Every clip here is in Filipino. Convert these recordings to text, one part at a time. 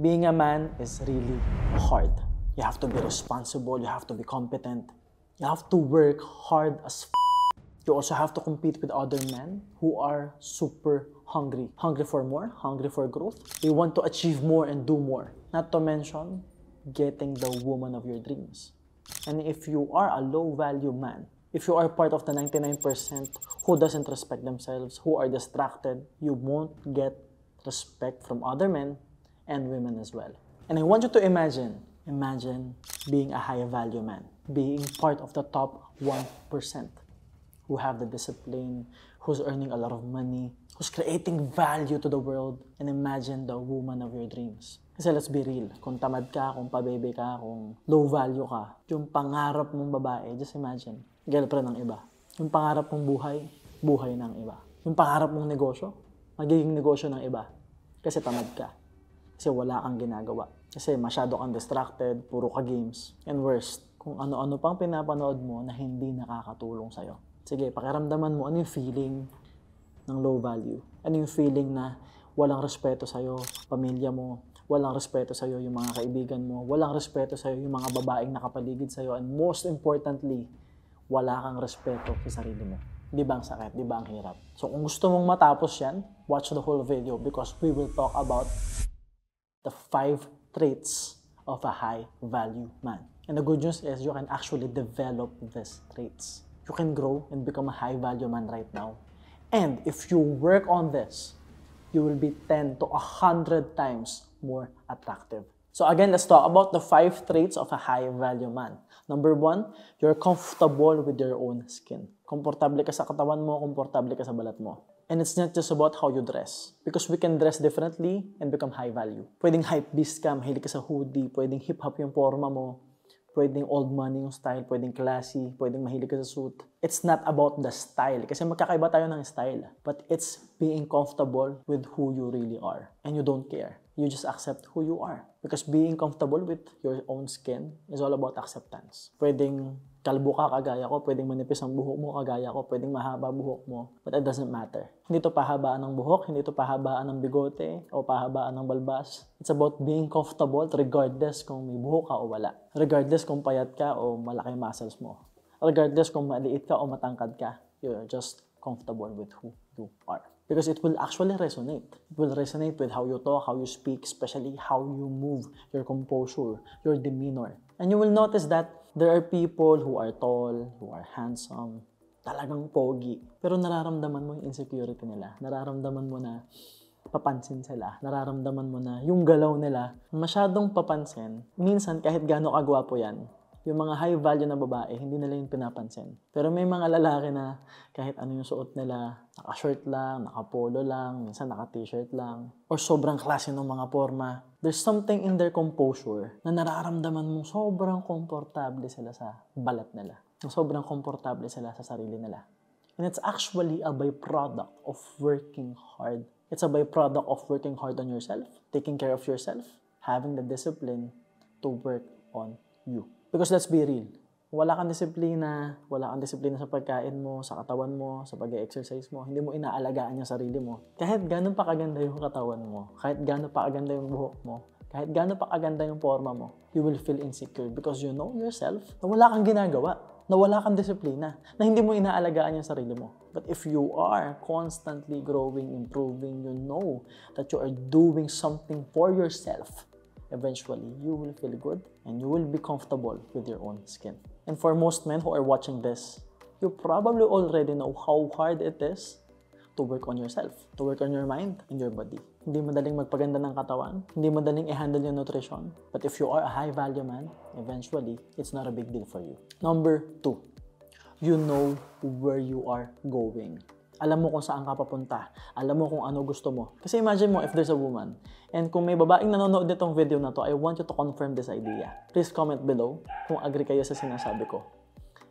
Being a man is really hard. You have to be responsible, you have to be competent, you have to work hard as f***. You also have to compete with other men who are super hungry. Hungry for more, hungry for growth. They want to achieve more and do more. Not to mention, getting the woman of your dreams. And if you are a low-value man, if you are part of the 99% who doesn't respect themselves, who are distracted, you won't get respect from other men and women as well. And I want you to imagine being a high-value man, being part of the top 1% who have the discipline, who's earning a lot of money, who's creating value to the world, and imagine the woman of your dreams. Kasi let's be real, kung tamad ka, kung pabebe ka, kung low value ka, yung pangarap mong babae, just imagine, girlfriend ng iba. Yung pangarap mong buhay, buhay ng iba. Yung pangarap mong negosyo, magiging negosyo ng iba. Kasi tamad ka. Kasi wala kang ginagawa. Kasi masyado kang distracted, puro ka games. And worst, kung ano-ano pang pinapanood mo na hindi nakakatulong sa'yo. Sige, pakiramdaman mo ano yung feeling ng low value. Ano yung feeling na walang respeto sa'yo, pamilya mo, walang respeto sa'yo yung mga kaibigan mo, walang respeto sa'yo yung mga babaeng nakapaligid sa'yo, and most importantly, wala kang respeto sa sarili mo. Di ba ang sakit? Di ba ang hirap? So kung gusto mong matapos yan, watch the whole video because we will talk about the 5 traits of a high-value man. And the good news is you can actually develop these traits. You can grow and become a high-value man right now. And if you work on this, you will be 10 to 100 times more attractive. So again, let's talk about the 5 traits of a high-value man. Number 1, you're comfortable with your own skin. Komportable ka sa katawan mo, komportable ka sa balat mo. And it's not just about how you dress. Because we can dress differently and become high value. Pwedeng hypebeast ka, mahilig ka sa hoodie, pwedeng hip-hop yung forma mo, pwedeng old money yung style, pwedeng classy, pwedeng mahilig ka sa suit. It's not about the style. Kasi magkakaiba tayo ng style. But it's being comfortable with who you really are. And you don't care. You just accept who you are. Because being comfortable with your own skin is all about acceptance. Pwedeng kalbo ka kagaya ko, pwedeng manipis ang buhok mo kagaya ko, pwedeng mahaba buhok mo, but it doesn't matter. Hindi to pahabaan ng buhok, hindi to pahabaan ng bigote, o pahabaan ng balbas. It's about being comfortable regardless kung may buhok ka o wala. Regardless kung payat ka o malaki muscles mo. Regardless kung maliit ka o matangkad ka, you're just comfortable with who you are. Because it will actually resonate. It will resonate with how you talk, how you speak, especially how you move, your composure, your demeanor. And you will notice that there are people who are tall, who are handsome, talagang pogi. Pero nararamdaman mo yung insecurity nila. Nararamdaman mo na papansin sila. Nararamdaman mo na yung galaw nila masyadong papansin. Minsan kahit gaano kagwapo yan, yung mga high value na babae, hindi nila yung pinapansin. Pero may mga lalaki na kahit ano yung suot nila, naka-shirt lang, naka-polo lang, minsan naka-t-shirt lang, or sobrang klase ng mga forma. There's something in their composure na nararamdaman mo sobrang komportable sila sa balat nila. Sobrang komportable sila sa sarili nila. And it's actually a byproduct of working hard. It's a byproduct of working hard on yourself, taking care of yourself, having the discipline to work on you. Because let's be real, wala kang disiplina sa pagkain mo, sa katawan mo, sa pag-exercise mo, hindi mo inaalagaan yung sarili mo. Kahit gano'n pa kaganda yung katawan mo, kahit gano'n pa kaganda yung buhok mo, kahit gano'n pa kaganda yung forma mo, you will feel insecure because you know yourself na wala kang ginagawa, na wala kang disiplina, na hindi mo inaalagaan yung sarili mo. But if you are constantly growing, improving, you know that you are doing something for yourself, eventually, you will feel good and you will be comfortable with your own skin. And for most men who are watching this, you probably already know how hard it is to work on yourself, to work on your mind and your body. Hindi madaling magpaganda ng katawan, hindi madaling i-handle yung nutrition. But if you are a high-value man, eventually, it's not a big deal for you. Number 2, you know where you are going. Alam mo kung saan ka papunta. Alam mo kung ano gusto mo. Kasi imagine mo if there's a woman. And kung may babaeng nanonood nitong video na to, I want you to confirm this idea. Please comment below kung agree kayo sa sinasabi ko.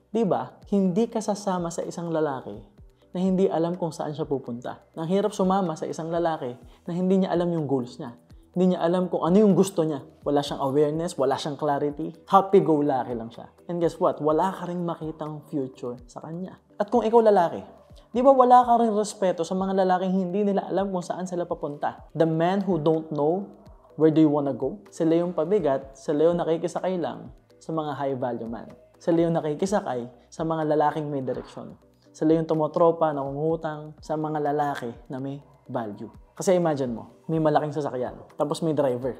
Diba, hindi ka sasama sa isang lalaki na hindi alam kung saan siya pupunta. Nang hirap sumama sa isang lalaki na hindi niya alam yung goals niya. Hindi niya alam kung ano yung gusto niya. Wala siyang awareness, wala siyang clarity. Happy-go-lucky lang siya. And guess what? Wala ka rin makitang future sa kanya. At kung ikaw lalaki, di ba wala ka rin respeto sa mga lalaking hindi nila alam kung saan sila papunta? The men who don't know Where do you wanna go? Sila yung pabigat, sila yung nakikisakay lang sa mga high value man. Sila yung nakikisakay sa mga lalaking may direksyon. Sila yung tumotropa, nangungutang sa mga lalaki na may value. Kasi imagine mo, may malaking sasakyan, tapos may driver,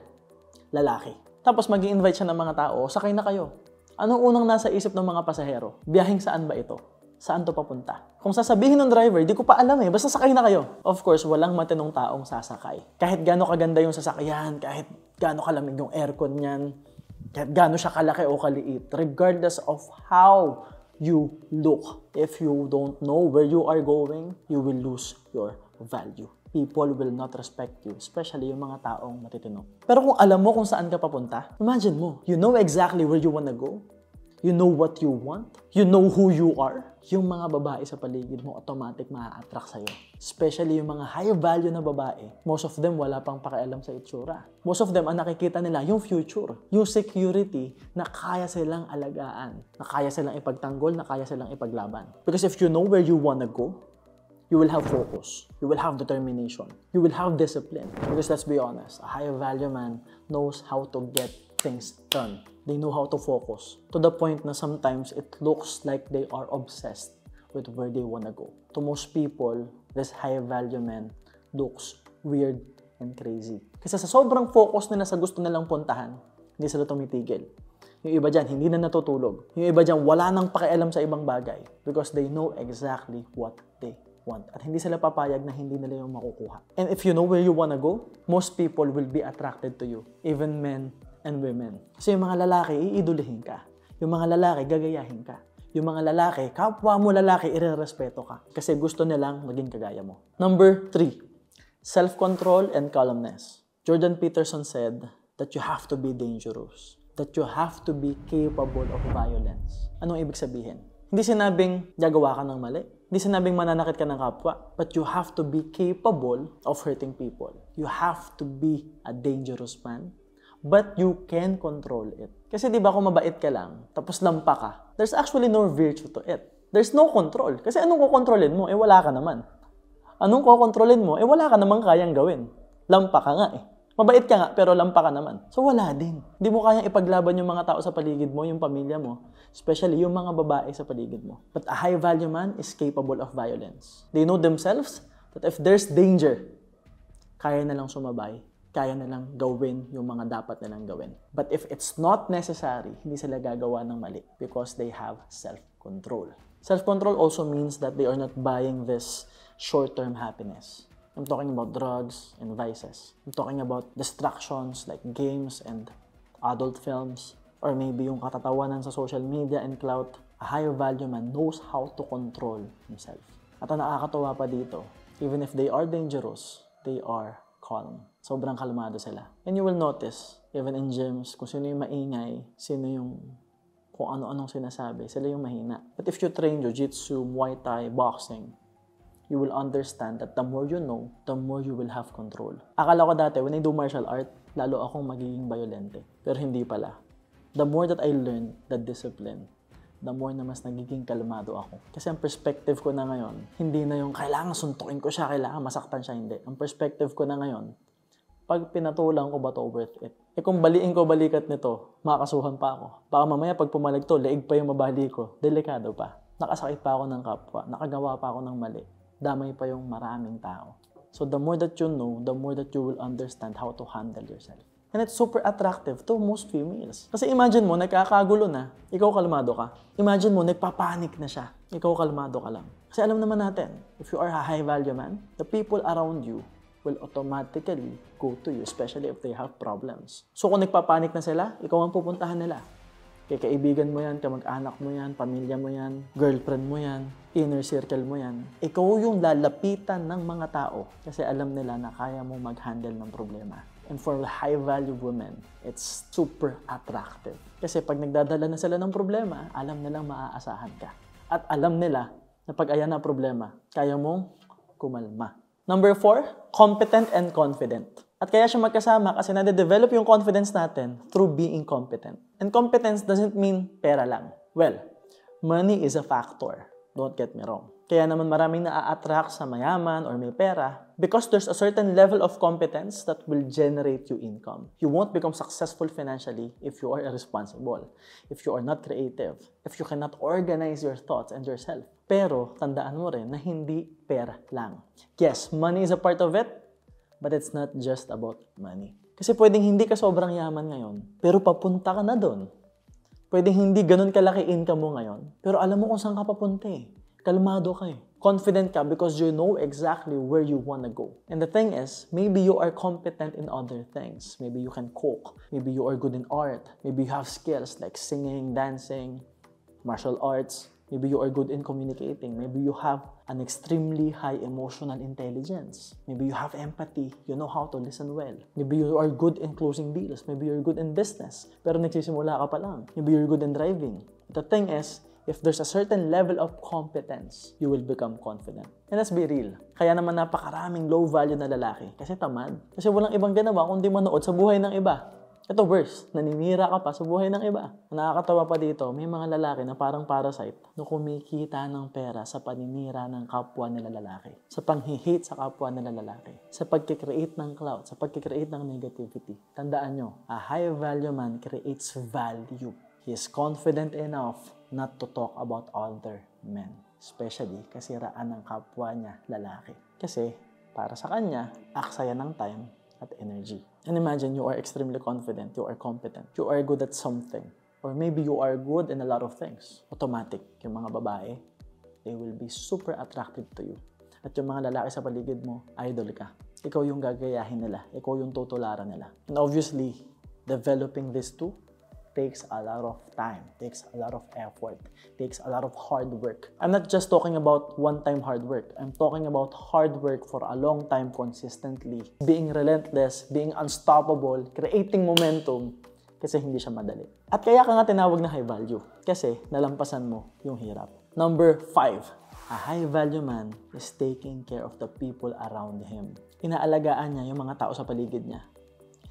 lalaki. Tapos mag-i-invite siya ng mga tao, sakay na kayo. Anong unang nasa isip ng mga pasahero? Biyaheng saan ba ito? Saan to papunta? Kung sasabihin ng driver, di ko pa alam basta sakay na kayo. Of course, walang matinong taong sasakay. Kahit gaano kaganda yung sasakyan, kahit gaano kalamig yung aircon niyan, kahit gaano siya kalaki o kaliit, regardless of how you look, if you don't know where you are going, you will lose your value. People will not respect you, especially yung mga taong matitino. Pero kung alam mo kung saan ka papunta, imagine mo, you know exactly where you wanna go, you know what you want, you know who you are, yung mga babae sa paligid mo automatic maa-attract sa'yo. Especially yung mga high value na babae. Most of them wala pang pakialam sa itsura. Most of them ang nakikita nila yung future, yung security na kaya silang alagaan, na kaya silang ipagtanggol, na kaya silang ipaglaban. Because if you know where you wanna go, you will have focus, you will have determination, you will have discipline. Because let's be honest, a high value man knows how to get things done. They know how to focus to the point na sometimes it looks like they are obsessed with where they wanna go. To most people, this high value man looks weird and crazy. Kasi sa sobrang focus nila sa gusto nilang puntahan, hindi sila tumitigil. Yung iba dyan, hindi na natutulog. Yung iba dyan, wala nang pakialam sa ibang bagay because they know exactly what they want. At hindi sila papayag na hindi nila yung makukuha. And if you know where you wanna go, most people will be attracted to you. Even men and women. Kasi yung mga lalaki, iidulihin ka. Yung mga lalaki, gagayahin ka. Yung mga lalaki, kapwa mo lalaki, irerespeto ka. Kasi gusto nilang maging kagaya mo. Number 3, self-control and calmness. Jordan Peterson said that you have to be dangerous. That you have to be capable of violence. Anong ibig sabihin? Hindi sinabing gagawa ka ng mali. Hindi sinabing mananakit ka ng kapwa. But you have to be capable of hurting people. You have to be a dangerous man. But you can control it. Kasi di ba kung mabait ka lang, tapos lampa ka, there's actually no virtue to it. There's no control. Kasi anong kukontrolin mo? Wala ka naman. Anong kukontrolin mo? Wala ka namang kayang gawin. Lampa ka nga Mabait ka nga, pero lampa ka naman. So wala din. Hindi mo kayang ipaglaban yung mga tao sa paligid mo, yung pamilya mo, especially yung mga babae sa paligid mo. But a high value man is capable of violence. They know themselves that if there's danger, kaya na lang sumabay. Kaya nilang gawin yung mga dapat nilang gawin. But if it's not necessary, hindi sila gagawa ng mali because they have self-control. Self-control also means that they are not buying this short-term happiness. I'm talking about drugs and vices. I'm talking about distractions like games and adult films, or maybe yung katatawanan sa social media and clout. A higher value man knows how to control himself. At ang nakakatawa pa dito, even if they are dangerous, they are calm. Sobrang kalmado sila. And you will notice, even in gyms, kung sino yung maingay, sino yung kung ano-anong sinasabi, sila yung mahina. But if you train jiu-jitsu, muay thai, boxing, you will understand that the more you know, the more you will have control. Akala ko dati, when I do martial art, lalo akong magiging violente. Pero hindi pala. The more that I learned the discipline, the more na mas nagiging kalmado ako. Kasi ang perspective ko na ngayon, hindi na yung kailangan suntukin ko siya, kailangan masaktan siya, hindi. Ang perspective ko na ngayon, pag pinatulang ko ba to worth it? Kung baliin ko balikat nito, makakasuhan pa ako. Baka mamaya pag pumalag to, leeg pa yung mabali ko. Delikado pa. Nakasakit pa ako ng kapwa. Nakagawa pa ako ng mali. Damay pa yung maraming tao. So the more that you know, the more that you will understand how to handle yourself. And it's super attractive to most females. Kasi imagine mo, nagkakagulo na, ikaw kalmado ka. Imagine mo, nagpapanik na siya, ikaw kalmado ka lang. Kasi alam naman natin, if you are a high value man, the people around you will automatically go to you, especially if they have problems. So kung nagpapanik na sila, ikaw ang pupuntahan nila. Kaibigan mo yan, kamag-anak mo yan, pamilya mo yan, girlfriend mo yan, inner circle mo yan. Ikaw yung lalapitan ng mga tao kasi alam nila na kaya mo mag-handle ng problema. And for high-value women, it's super attractive. Kasi pag nagdadala na sila ng problema, alam nilang maaasahan ka. At alam nila na pag ayan na problema, kaya mong kumalma. Number 4, competent and confident. At kaya siya magkasama kasi nade-develop yung confidence natin through being competent. And competence doesn't mean pera lang. Well, money is a factor. Don't get me wrong. Kaya naman maraming na-attract sa mayaman or may pera because there's a certain level of competence that will generate you income. You won't become successful financially if you are irresponsible, if you are not creative, if you cannot organize your thoughts and yourself. Pero tandaan mo rin na hindi pera lang. Yes, money is a part of it, but it's not just about money. Kasi pwedeng hindi ka sobrang yaman ngayon, pero papunta ka na doon. Pwedeng hindi ganun kalaki income mo ngayon, pero alam mo kung saan ka papunta eh. Kalmado ka eh. Confident ka because you know exactly where you wanna go. And the thing is, maybe you are competent in other things. Maybe you can cook. Maybe you are good in art. Maybe you have skills like singing, dancing, martial arts. Maybe you are good in communicating. Maybe you have an extremely high emotional intelligence. Maybe you have empathy. You know how to listen well. Maybe you are good in closing deals. Maybe you're good in business. Pero nagsisimula ka pa lang. Maybe you're good in driving. The thing is, if there's a certain level of competence, you will become confident. And let's be real. Kaya naman napakaraming low value na lalaki. Kasi tamad. Kasi walang ibang ginawa kundi manood sa buhay ng iba. Ito worse, naninira ka pa sa buhay ng iba. Nakakatawa pa dito, may mga lalaki na parang parasite na kumikita ng pera sa paninira ng kapwa nila lalaki. Sa pang-hate sa kapwa nila lalaki. Sa pagkikreate ng clout, sa pagkikreate ng negativity. Tandaan nyo, a high value man creates value. He is confident enough not to talk about other men. Especially kasiraan ng kapwa niya lalaki. Kasi para sa kanya, aksaya ng time at energy. And imagine you are extremely confident, you are competent, you are good at something, or maybe you are good in a lot of things. Automatic, yung mga babae, they will be super attractive to you. At yung mga lalaki sa paligid mo, idol ka. Ikaw yung gagayahin nila, ikaw yung tutularan nila. And obviously, developing these two takes a lot of time, takes a lot of effort, takes a lot of hard work. I'm not just talking about one-time hard work. I'm talking about hard work for a long time consistently. Being relentless, being unstoppable, creating momentum, kasi hindi siya madali. At kaya ka nga tinawag na high value, kasi nalampasan mo yung hirap. Number 5, a high value man is taking care of the people around him. Inaalagaan niya yung mga tao sa paligid niya.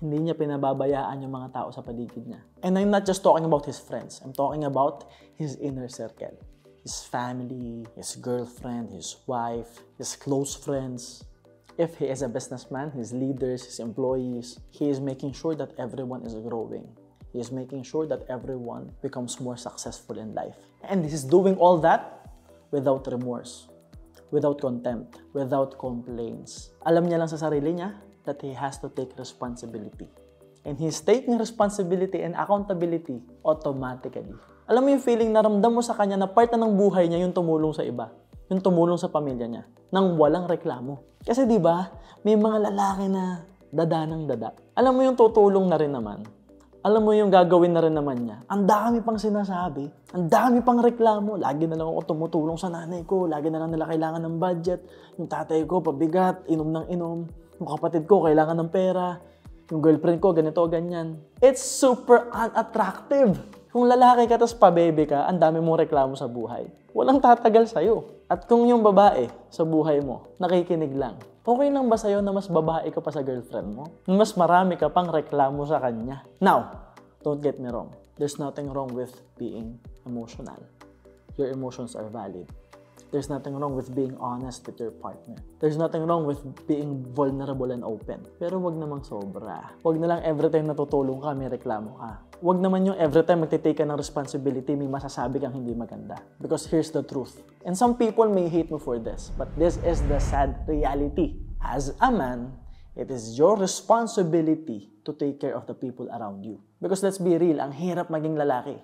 Hindi niya pinababayaan yung mga tao sa paligid niya. And I'm not just talking about his friends. I'm talking about his inner circle. His family, his girlfriend, his wife, his close friends. If he is a businessman, his leaders, his employees, he is making sure that everyone is growing. He is making sure that everyone becomes more successful in life. And he's doing all that without remorse, without contempt, without complaints. Alam niya lang sa sarili niya that he has to take responsibility. And he's taking responsibility and accountability automatically. Alam mo yung feeling na ramdam mo sa kanya na part na ng buhay niya yung tumulong sa iba, yung tumulong sa pamilya niya, nang walang reklamo. Kasi di ba may mga lalaki na dada ng dada. Alam mo yung tutulong na rin naman. Alam mo yung gagawin na rin naman niya. Ang dami pang sinasabi, ang dami pang reklamo. Lagi na lang ako tumutulong sa nanay ko, lagi na lang nila kailangan ng budget. Yung tatay ko, pabigat, inom ng inom. Yung kapatid ko, kailangan ng pera. Yung girlfriend ko, ganito, ganyan. It's super unattractive. Kung lalaki ka, tapos pabebe ka, ang dami mong reklamo sa buhay. Walang tatagal sa'yo. At kung yung babae sa buhay mo, nakikinig lang, okay lang ba sa'yo na mas babae ka pa sa girlfriend mo? Mas marami ka pang reklamo sa kanya. Now, don't get me wrong. There's nothing wrong with being emotional. Your emotions are valid. There's nothing wrong with being honest with your partner. There's nothing wrong with being vulnerable and open. Pero wag namang sobra. Wag na lang every time natutulong ka, may reklamo ka. Wag naman yung every time magtitake ka ng responsibility, may masasabi kang hindi maganda. Because here's the truth. And some people may hate me for this, but this is the sad reality. As a man, it is your responsibility to take care of the people around you. Because let's be real, ang hirap maging lalaki.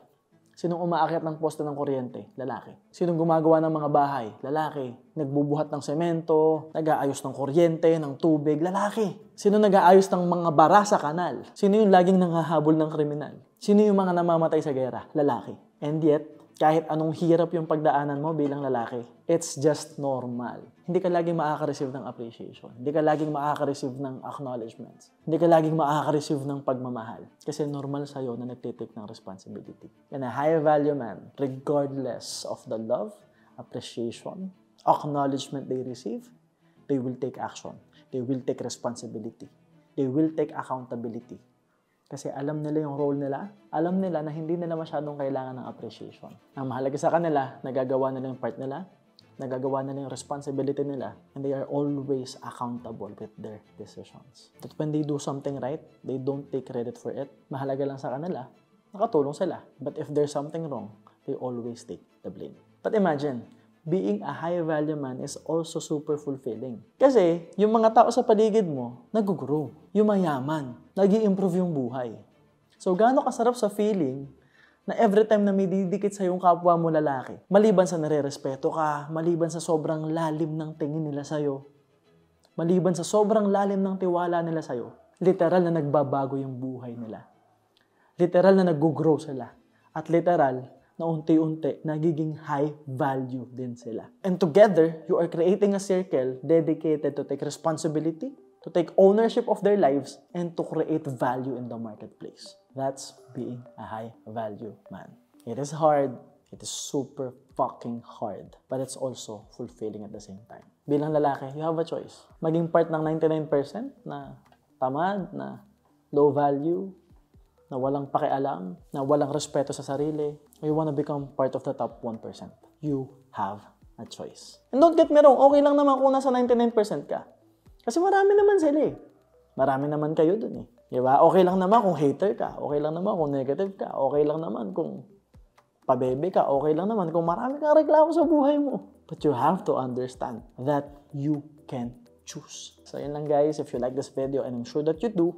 Sinong umaakyat ng poste ng kuryente? Lalaki. Sinong gumagawa ng mga bahay? Lalaki. Nagbubuhat ng semento, nag-aayos ng kuryente, ng tubig? Lalaki. Sino nag-aayos ng mga bara sa kanal? Sino yung laging nanghahabol ng kriminal? Sino yung mga namamatay sa gera? Lalaki. And yet, kahit anong hirap yung pagdaanan mo bilang lalaki, it's just normal. Hindi ka laging makaka-receive ng appreciation. Hindi ka laging makaka-receive ng acknowledgements. Hindi ka laging makaka-receive ng pagmamahal. Kasi normal sa'yo na nagtitake ng responsibility. And a high-value man, regardless of the love, appreciation, acknowledgement they receive, they will take action. They will take responsibility. They will take accountability. Kasi alam nila yung role nila. Alam nila na hindi nila masyadong kailangan ng appreciation. Ang mahalaga sa kanila, nagagawa nila yung part nila, nagagawa nila yung responsibility nila, and they are always accountable with their decisions. That when they do something right, they don't take credit for it. Mahalaga lang sa kanila, nakatulong sila. But if there's something wrong, they always take the blame. But imagine, being a high-value man is also super fulfilling. Kasi, yung mga tao sa paligid mo, nag-grow, yumayaman, nag-i-improve yung buhay. So, gaano kasarap sa feeling na every time na may didikit sa yung kapwa mo lalaki, maliban sa nare-respeto ka, maliban sa sobrang lalim ng tingin nila sa'yo, maliban sa sobrang lalim ng tiwala nila sa'yo, literal na nagbabago yung buhay nila. Literal na nag-grow sila. At literal na unti-unti nagiging high value din sila. And together, you are creating a circle dedicated to take responsibility, to take ownership of their lives, and to create value in the marketplace. That's being a high value man. It is hard. It is super fucking hard. But it's also fulfilling at the same time. Bilang lalaki, you have a choice. Maging part ng 99% na tamad, na low value, na walang pakialam, na walang respeto sa sarili, or you wanna become part of the top 1%. You have a choice. And don't get me wrong, okay lang naman kung nasa 99% ka. Kasi marami naman sila eh. Marami naman kayo dun eh. Diba? Okay lang naman kung hater ka. Okay lang naman kung negative ka. Okay lang naman kung pabebe ka. Okay lang naman kung marami kang reklamo sa buhay mo. But you have to understand that you can choose. So yun lang guys. If you like this video, and I'm sure that you do,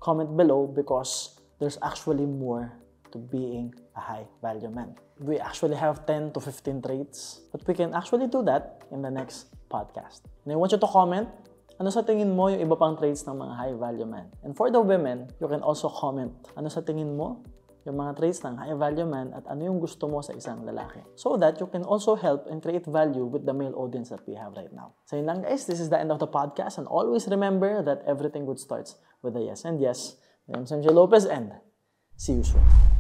comment below because there's actually more to being a high-value man. We actually have 10 to 15 traits, but we can actually do that in the next podcast. And I want you to comment, ano sa tingin mo yung iba pang traits ng mga high-value man? And for the women, you can also comment, ano sa tingin mo yung mga traits ng high-value man at ano yung gusto mo sa isang lalaki. So that you can also help and create value with the male audience that we have right now. So yun lang guys, this is the end of the podcast, and always remember that everything good starts with a yes. And yes, my name is MJ Lopez, and see you soon.